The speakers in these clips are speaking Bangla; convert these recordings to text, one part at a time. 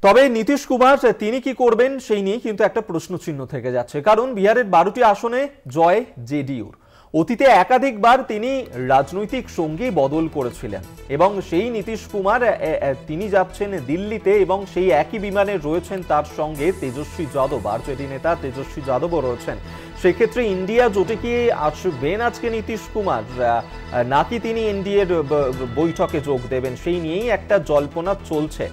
তবে নীতিশ কুমার তিনি কি করবেন সেই নিয়ে কিন্তু একটা প্রশ্নচিহ্ন থেকে যাচ্ছে, কারণ বিহারের 12টি আসনে জয় জেডিইউর। অতীতে একাধিকবার তিনি রাজনৈতিক সঙ্গী বদল করেছিলেন এবং সেই নীতিশ কুমার তিনি যাচ্ছেন দিল্লিতে এবং সেই একই বিমানে রয়েছেন তার সঙ্গে তেজস্বী যাদব, আরজেডি নেতা তেজস্বী যাদবও রয়েছেন। সেক্ষেত্রে ইন্ডিয়া জোটে কি আসবেন আজকে নীতিশ কুমার, নাকি তিনি এনডিএর বৈঠকে যোগ দেবেন, সেই নিয়েই একটা জল্পনা চলছে।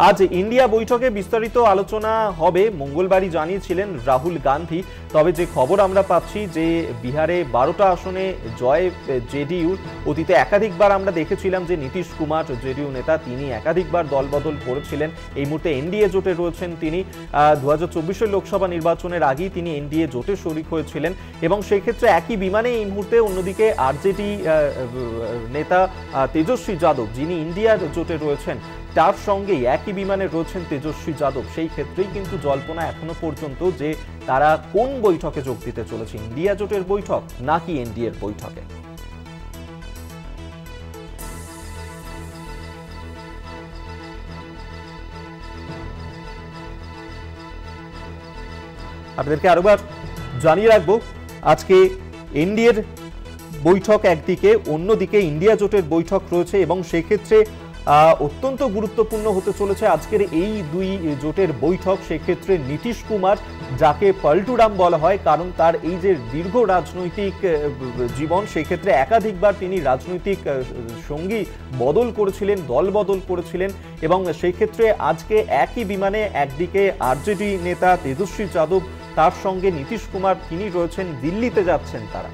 আজ ইন্ডিয়া বৈঠকে বিস্তারিত আলোচনা হবে মঙ্গলবারই জানিয়েছিলেন রাহুল গান্ধী। তবে যে খবর আমরা পাচ্ছি যে বিহারে 12টা আসনে জয় জেডিইউর। অতীতে একাধিকবার আমরা দেখেছিলাম যে নীতিশ কুমার জেডিইউ নেতা তিনি একাধিকবার দলবদল করেছিলেন। এই মুহূর্তে এনডিএ জোটে রয়েছেন তিনি। 2024 লোকসভা নির্বাচনের আগেই তিনি এনডিএ জোটে শরিক হয়েছিলেন এবং সেক্ষেত্রে একই বিমানে এই মুহূর্তে অন্যদিকে আরজেডি নেতা তেজস্বী যাদব, যিনি ইন্ডিয়া জোটে রয়েছেন, তার সঙ্গেই একই বিমানে রয়েছেন তেজস্বী যাদব। সেই ক্ষেত্রেই কিন্তু জল্পনা এখনো পর্যন্ত যে তারা কোন বৈঠকে যোগ দিতে চলেছে, ইন্ডিয়া জোটের বৈঠক নাকি এনডিএর বৈঠকে। আপনাদেরকে আরেকবার জানিয়ে রাখবো, আজকে এনডিএর বৈঠক একদিকে, অন্যদিকে ইন্ডিয়া জোটের বৈঠক রয়েছে এবং সেক্ষেত্রে অত্যন্ত গুরুত্বপূর্ণ হতে চলেছে আজকের এই দুই জোটের বৈঠক। সেক্ষেত্রে নীতিশ কুমার, যাকে পল্টুরাম বলা হয় কারণ তার এই যে দীর্ঘ রাজনৈতিক জীবন, সেক্ষেত্রে একাধিকবার তিনি রাজনৈতিক সঙ্গী বদল করেছিলেন, দল বদল করেছিলেন এবং সেই ক্ষেত্রে আজকে একই বিমানে একদিকে আরজেডি নেতা তেজস্বী যাদব, তার সঙ্গে নীতিশ কুমার তিনি রয়েছেন, দিল্লিতে যাচ্ছেন তারা।